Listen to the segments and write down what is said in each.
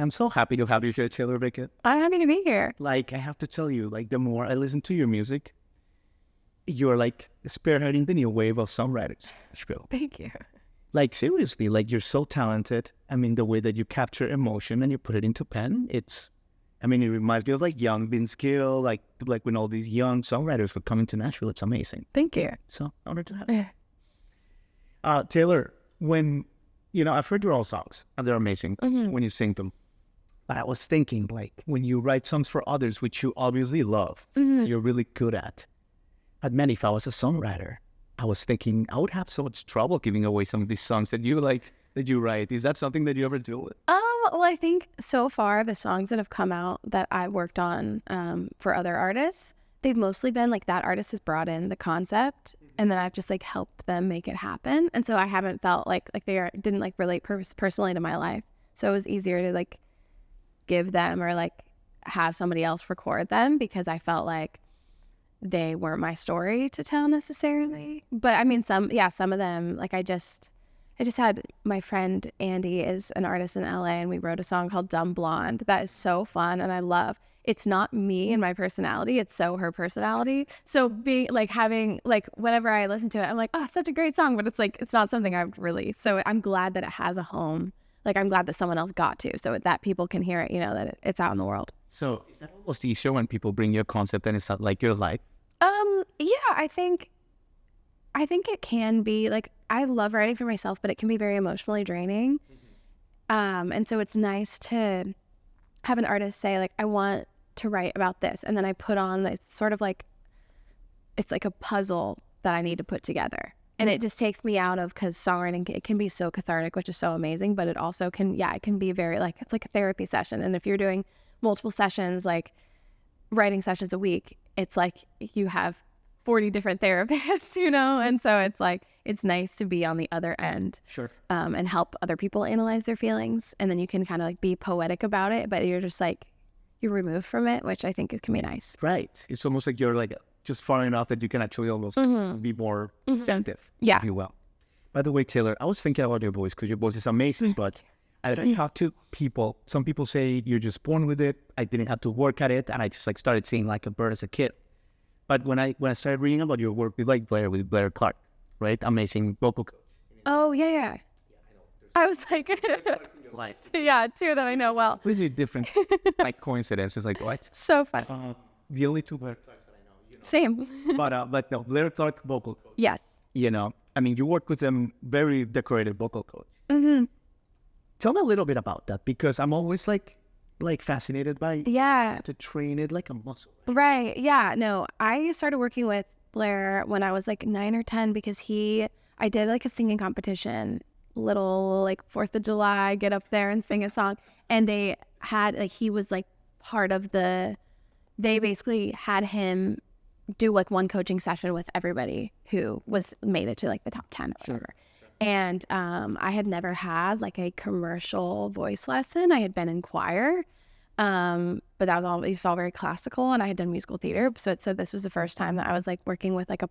I'm so happy to have you here, Taylor Bickett. I'm happy to be here. Like, I have to tell you, like, the more I listen to your music, you're like spearheading the new wave of songwriters. Nashville. Thank you. Like, seriously, like, you're so talented. I mean, the way that you capture emotion and you put it into pen, it reminds me of like young Vince Gill, like when all these young songwriters were coming to Nashville. It's amazing. Thank you. So honored to have you. Taylor, I've heard your old songs and they're amazing when you sing them. But I was thinking, like, when you write songs for others, which you obviously love, you're really good at. But man, if I was a songwriter, I was thinking I would have so much trouble giving away some of these songs that you write. Is that something that you ever deal with? Well, I think so far the songs that have come out that I've worked on for other artists, they've mostly been like that artist has brought in the concept and then I've just like helped them make it happen. And so I haven't felt like didn't like relate personally to my life. So it was easier to like give them or like have somebody else record them because I felt like they weren't my story to tell necessarily. But I mean, some of them, like I just had my friend Andy is an artist in LA and we wrote a song called Dumb Blonde that is so fun and I love. It's not me and my personality, it's so her personality. So being like having like whenever I listen to it, I'm like, oh, such a great song, but it's like it's not something I've released. So I'm glad that it has a home. Like I'm glad that someone else got to so that people can hear it, that it's out in the world. So is that almost easier when people bring you a concept and it's not like your life? Yeah, I think it can be like I love writing for myself, but it can be very emotionally draining. And so it's nice to have an artist say like, I want to write about this. And then I put on, it's sort of like, it's like a puzzle that I need to put together. And it just takes me out of, because songwriting, it can be so cathartic, which is so amazing, but it also it can be very like, it's like a therapy session. And if you're doing multiple sessions, like writing sessions a week, it's like you have 40 different therapists, and so it's like it's nice to be on the other end, sure, and help other people analyze their feelings, and then you can kind of like be poetic about it, but you're just like you're removed from it, which I think it can be nice. Right, it's almost like you're like just far enough that you can actually almost be more attentive, yeah, if you will. By the way, Taylor, I was thinking about your voice because your voice is amazing, but I talk to people. Some people say you're just born with it. I didn't have to work at it, and I just like started seeing like a bird as a kid. But when I started reading about your work with Blair Clark, right? Amazing vocal coach. Oh yeah. I was like, yeah, two that I know well. Completely different, like coincidences. Like what? So fun. The only two Blair Clarks that I know. Same. But no, Blair Clark vocal coach. Yes. I mean, you work with them, very decorated vocal coach. Tell me a little bit about that because I'm always like fascinated by to train it like a muscle. Right. Yeah. No, I started working with Blair when I was like 9 or 10 because I did like a singing competition, little like 4th of July, get up there and sing a song. And they had like, he was like part of they basically had him do like one coaching session with everybody who made it to like the top 10 or whatever. And I had never had like a commercial voice lesson. I had been in choir, but that was all. It was all very classical, and I had done musical theater. So this was the first time that I was like working with like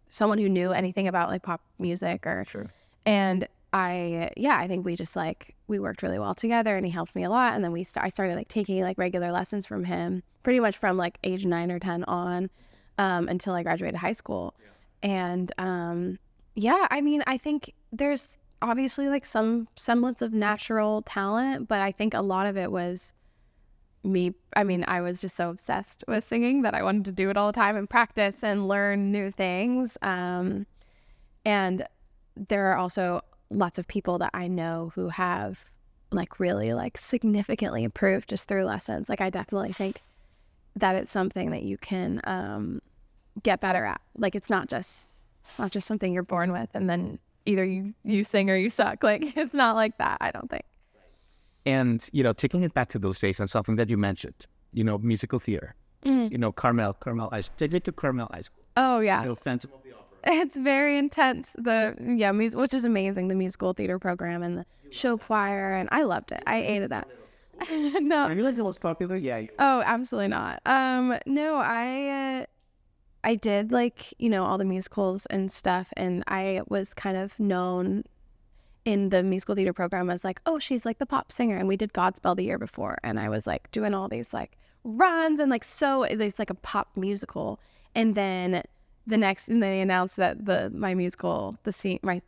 someone who knew anything about like pop music or. Sure. And I think we worked really well together, and he helped me a lot. And then I started like taking like regular lessons from him, pretty much from like age 9 or 10 on, until I graduated high school, and. I mean, I think there's obviously like some semblance of natural talent, but I think a lot of it was me. I mean, I was just so obsessed with singing that I wanted to do it all the time and practice and learn new things. And there are also lots of people that I know who have like really like significantly improved just through lessons. Like I definitely think that it's something that you can get better at. Like it's not just something you're born with and then either you sing or you suck. Like it's not like that, I don't think. And taking it back to those days and something that you mentioned, musical theater, Carmel High School. Take it to Carmel High School. Oh yeah. Phantom of the Opera. It's very intense. Which is amazing. The musical theater program and the show choir, and I loved it. I ate that. No. Are you like the most popular? Yeah. Oh, absolutely not. No, I did like, all the musicals and stuff, and I was kind of known in the musical theater program was like, oh, she's like the pop singer. And we did Godspell the year before. And I was like doing all these like runs and like, so it's like a pop musical. And then and they announced that the musical my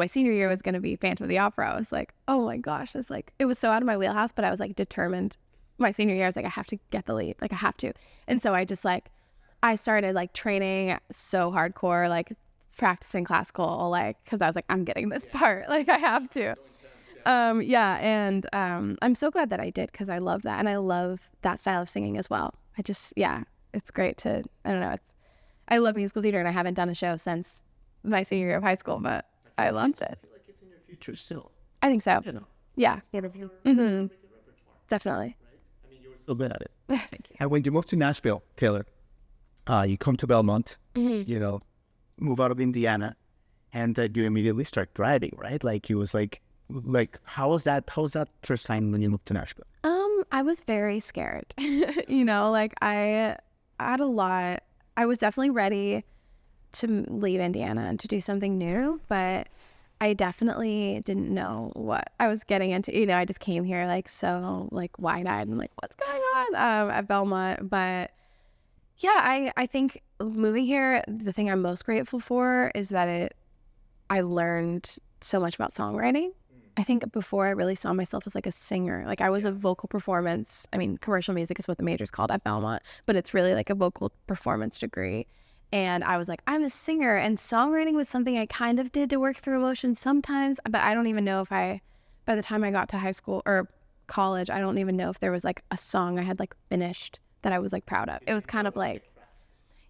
senior year was going to be Phantom of the Opera. I was like, oh my gosh, it's like, it was so out of my wheelhouse, but I was like determined. My senior year, I was like, I have to get the lead, like I have to. And so I just like, I started like training so hardcore, like practicing classical, like, because I was like, I'm getting this part, like I have to. I'm so glad that I did, because I love that, and I love that style of singing as well. It's great to, I don't know, I love musical theater, and I haven't done a show since my senior year of high school, but I loved it. I feel like it's in your future still. I think so. You know, Yeah, part of your definitely. right? I mean, you were still good at it. Thank you. And when you moved to Nashville, Taylor, you come to Belmont, you know, move out of Indiana, and you immediately start driving, right? Like, it was like how was that first time when you moved to Nashville? I was very scared. You know, like I had a lot. I was definitely ready to leave Indiana and to do something new, but I definitely didn't know what I was getting into. You know, I just came here like so like wide-eyed and like, what's going on at Belmont. But yeah, I think moving here, the thing I'm most grateful for is that I learned so much about songwriting. I think before I really saw myself as like a singer, like I was a vocal performance. I mean, commercial music is what the major's called at Belmont, but it's really like a vocal performance degree. And I was like, I'm a singer, and songwriting was something I kind of did to work through emotions sometimes, but I don't even know if by the time I got to high school or college, I don't even know if there was like a song I had like finished that I was like proud of. It was kind of like,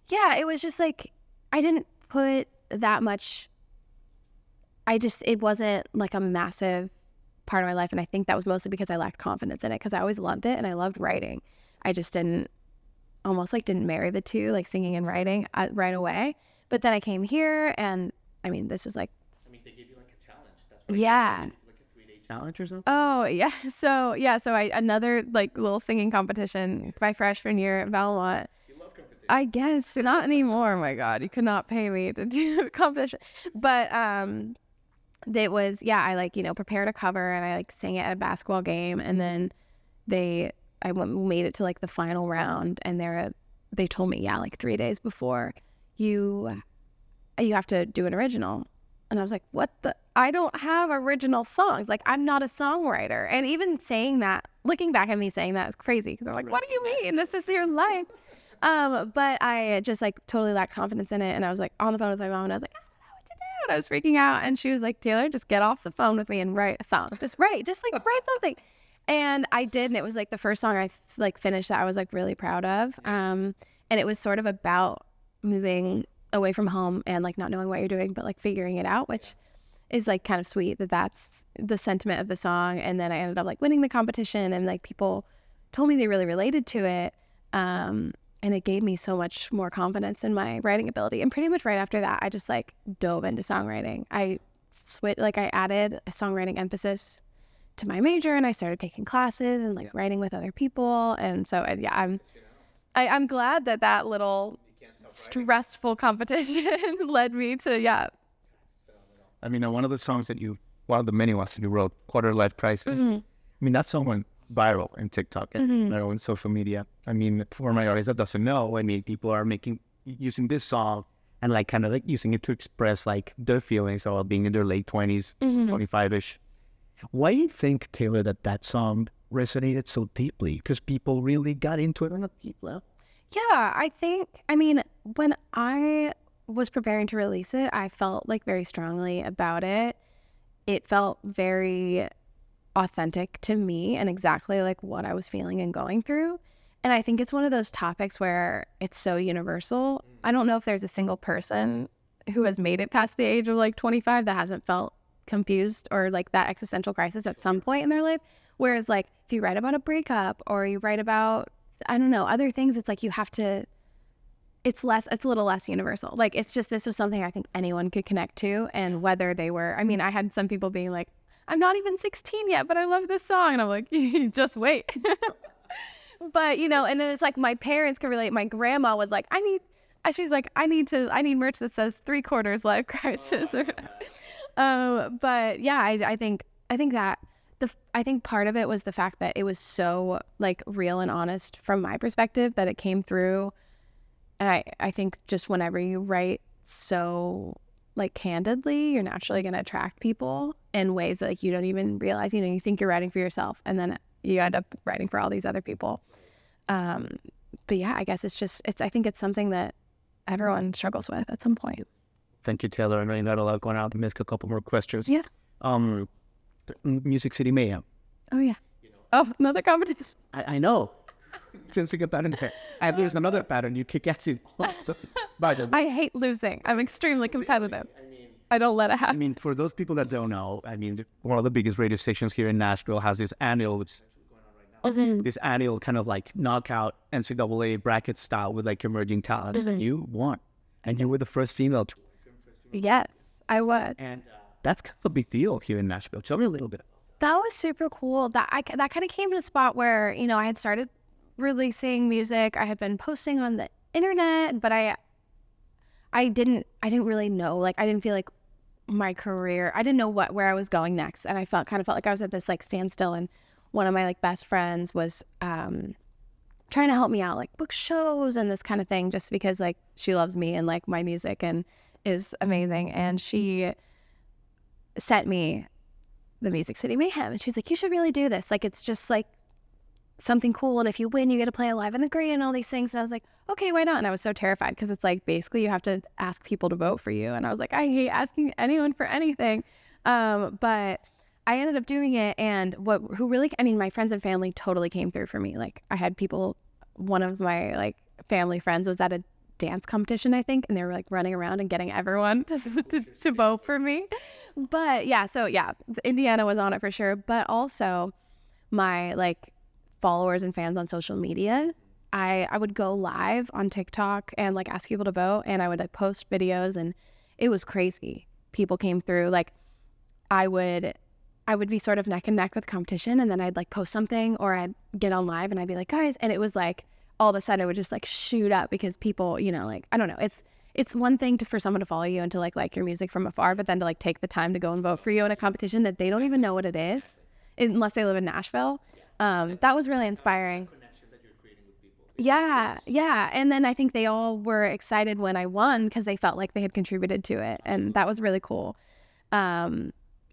yeah, it was just like, I didn't put that much, it wasn't like a massive part of my life. And I think that was mostly because I lacked confidence in it, because I always loved it and I loved writing. I just didn't marry the two, like singing and writing right away. But then I came here, and I mean, this is like, they gave you like a challenge. That's what yeah, like a 3-day challenge or something. Oh yeah. So I another like little singing competition my freshman year at Belmont. You love competition. I guess not anymore. Oh my God, you could not pay me to do a competition. But it was, I like, you know, prepared a cover and I like sang it at a basketball game, and then made it to like the final round, and they told me, like 3 days before, you have to do an original. And I was like, what the? I don't have original songs. Like, I'm not a songwriter. And even saying that, looking back at me saying that is crazy, because I'm like, what do you mean? This is your life. But I just like totally lacked confidence in it. And I was like on the phone with my mom, and I was like, I don't know what to do. And I was freaking out. And she was like, Taylor, just get off the phone with me and write a song. Just write something. And I did. And it was like the first song I like finished that I was like really proud of. And it was sort of about moving away from home and like not knowing what you're doing, but like figuring it out, which is like kind of sweet that's the sentiment of the song. And then I ended up like winning the competition, and like people told me they really related to it. And it gave me so much more confidence in my writing ability. And pretty much right after that, I just like dove into songwriting. I added a songwriting emphasis to my major, and I started taking classes and like writing with other people. And so I'm glad that little stressful competition led me to I mean, one of the many ones that you wrote, Quarter Life Crisis. I mean, that song went viral in TikTok and on social media. I mean, for my audience that doesn't know, I mean, people are using this song and like kind of like using it to express like their feelings about being in their late 20s, 25-ish. Why do you think, Taylor, that song resonated so deeply? Because people really got into it on a deep level. Yeah, I think, I mean, when I was preparing to release it, I felt like very strongly about it. It felt very authentic to me and exactly like what I was feeling and going through. And I think it's one of those topics where it's so universal. I don't know if there's a single person who has made it past the age of like 25 that hasn't felt confused or like that existential crisis at some point in their life. Whereas like if you write about a breakup or you write about, I don't know, other things, it's like it's a little less universal. Like it's just, this was something I think anyone could connect to. And whether they were, I mean, I had some people being like, I'm not even 16 yet, but I love this song. And I'm like, just wait. But, you know, and then it's like my parents can relate. My grandma was like, I need merch that says 3/4 life crisis. But yeah, I think part of it was the fact that it was so like real and honest from my perspective that it came through. And I think just whenever you write so like candidly, you're naturally going to attract people in ways that like you don't even realize. You know, you think you're writing for yourself and then you end up writing for all these other people. But yeah, I guess I think it's something that everyone struggles with at some point. Thank you, Taylor. I know you're not allowed going out and ask a couple more questions. Yeah. Music City Mayhem. Oh yeah. Oh, another competition. I know. Sensing a pattern there. And there's another pattern. You kick ass in. I hate losing. I'm extremely competitive. I don't let it happen. I mean, for those people that don't know, one of the biggest radio stations here in Nashville has this annual, which is going on right now, this annual kind of like knockout NCAA bracket style with like emerging talents. And you won. And you were the first female to win. Yes, I was. And that's kind of a big deal here in Nashville. Tell me a little bit about that. That was super cool. That kind of came to a spot where, you know, I had started releasing music. I had been posting on the internet, but I didn't really know, like, I didn't feel like my career, I didn't know where I was going next. And I felt like I was at this like standstill, and one of my like best friends was trying to help me out, like book shows and this kind of thing, just because like she loves me and like my music and is amazing. And she sent me the Music City Mayhem, and she's like, you should really do this. Like, it's just like something cool, and if you win, you get to play Live in the Green and all these things. And I was like, okay, why not? And I was so terrified because it's like basically you have to ask people to vote for you, and I was like, I hate asking anyone for anything. But I ended up doing it, and my friends and family totally came through for me. Like, I had people, one of my like family friends was at a dance competition, I think, and they were like running around and getting everyone to vote for me. But yeah, so yeah, Indiana was on it for sure. But also my like followers and fans on social media, I would go live on TikTok and like ask people to vote, and I would like post videos, and it was crazy. People came through. Like, I would be sort of neck and neck with competition, and then I'd like post something, or I'd get on live and I'd be like, guys, and it was like all of a sudden it would just like shoot up because people, you know, like, I don't know, it's one thing for someone to follow you and to like your music from afar, but then to like take the time to go and vote for you in a competition that they don't even know what it is unless they live in Nashville. That was really inspiring. Yeah. And then I think they all were excited when I won because they felt like they had contributed to it, and that was really cool.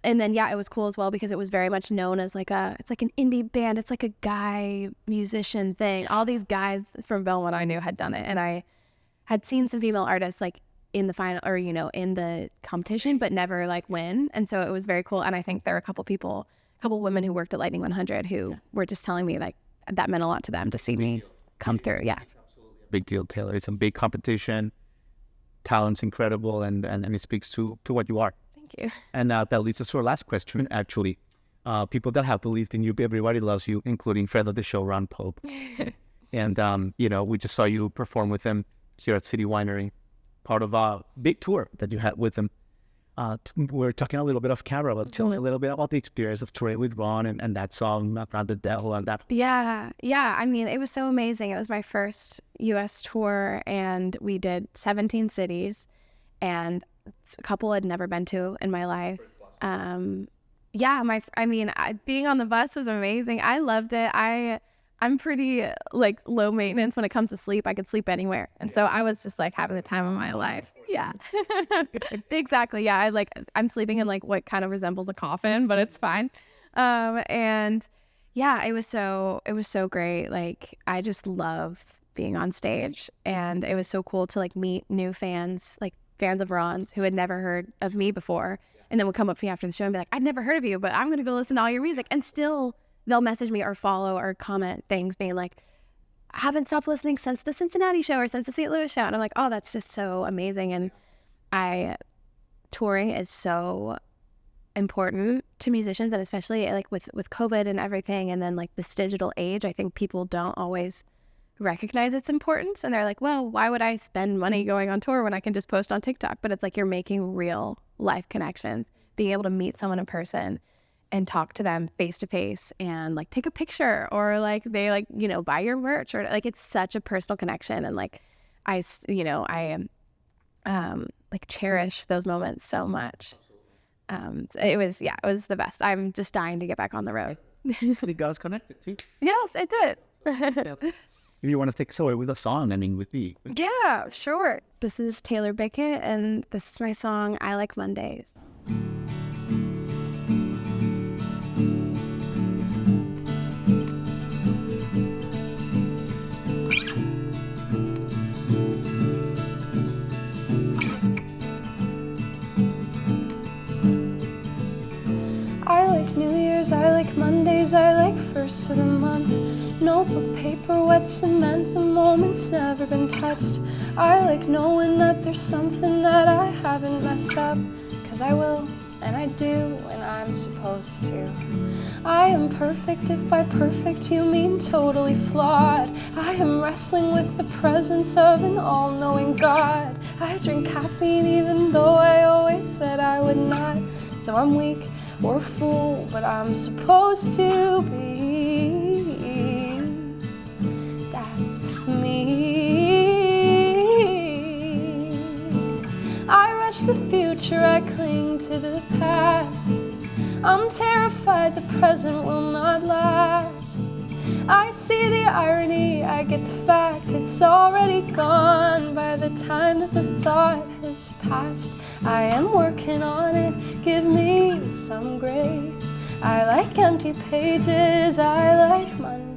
And then, yeah, it was cool as well because it was very much known as like it's like an indie band. It's like a guy musician thing. All these guys from Belmont I knew had done it. And I had seen some female artists like in the final, or, you know, in the competition, but never like win. And so it was very cool. And I think there are a couple women who worked at Lightning 100 who were just telling me like that meant a lot to them to see me come through. Yeah. It's absolutely a big deal, Taylor. It's a big competition. Talent's incredible, and it speaks to what you are. Thank you. And that leads us to our last question, actually. People that have believed in you, everybody loves you, including friend of the show, Ron Pope. And, you know, we just saw you perform with him here at City Winery, part of a big tour that you had with him. We're talking a little bit off camera, but tell me a little bit about the experience of touring with Ron and that song, Not the Devil, and that. Yeah. I mean, it was so amazing. It was my first U.S. tour, and we did 17 cities, and a couple I'd never been to in my life. Being on the bus was amazing. I loved it. I'm pretty like low maintenance when it comes to sleep. I could sleep anywhere. And so I was just like having the time of my life. Yeah, exactly. Yeah. I'm sleeping in like what kind of resembles a coffin, but it's fine. And yeah, it was so great. Like, I just love being on stage, and it was so cool to like meet new fans, like fans of Ron's who had never heard of me before, and then would come up to me after the show and be like, I'd never heard of you, but I'm going to go listen to all your music. And still they'll message me or follow or comment things being like, I haven't stopped listening since the Cincinnati show or since the St. Louis show. And I'm like, oh, that's just so amazing. And touring is so important to musicians, and especially like with COVID and everything, and then like this digital age, I think people don't always recognize its importance, and they're like, well, why would I spend money going on tour when I can just post on TikTok? But it's like you're making real life connections, being able to meet someone in person and talk to them face to face and like take a picture, or like they like, you know, buy your merch, or like it's such a personal connection. And like I like cherish those moments so much. It was the best. I'm just dying to get back on the road. It got us connected too. Yes, it did. If you want to take us away with a song, I mean, with me. Yeah, sure. This is Taylor Bickett, and this is my song, I Like Mondays. I like New Year's, I like Mondays, I like first of the month. Notebook, paper, wet cement, the moment's never been touched. I like knowing that there's something that I haven't messed up, 'cause I will, and I do when I'm supposed to. I am perfect if by perfect you mean totally flawed. I am wrestling with the presence of an all-knowing God. I drink caffeine even though I always said I would not. So I'm weak or a fool, but I'm supposed to be. That's me. I rush the future, I cling to the past. I'm terrified the present will not last. I see the irony, I get the fact it's already gone by the time that the thought has passed. I am working on it, give me some grace. I like empty pages, I like Mondays.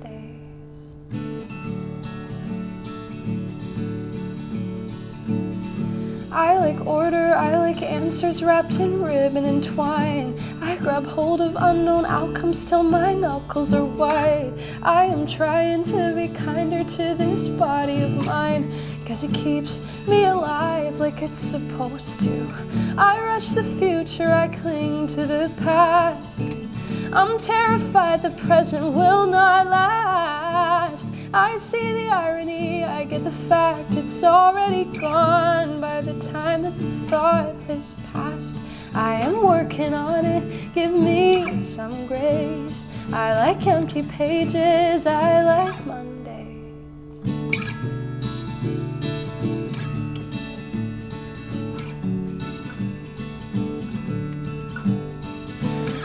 I like order, I like answers wrapped in ribbon and twine. I grab hold of unknown outcomes till my knuckles are white. I am trying to be kinder to this body of mine, 'cause it keeps me alive like it's supposed to. I rush the future, I cling to the past. I'm terrified the present will not last. I see the irony, I get the fact it's already gone by the time that the thought has passed. I am working on it, give me some grace. I like empty pages, I like Mondays.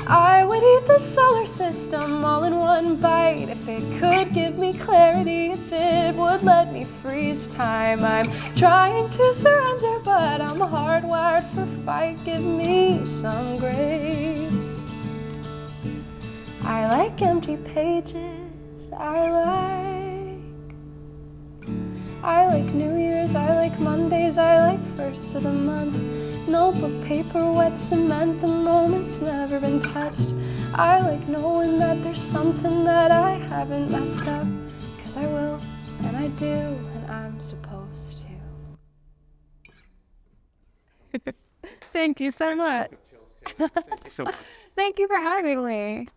I would eat the solar system all in one bite if it could give me clarity, if it would let me freeze time. I'm trying to surrender, but I'm hardwired for fight. Give me some grace. I like empty pages, I like New Year's, I like Mondays, I like first of the month. Notebook, paper, wet cement, the moment's never been touched. I like knowing that there's something that I haven't messed up, 'cause I will, and I do, and I'm supposed to. Thank you so much. Thank you so much. Thank you for having me.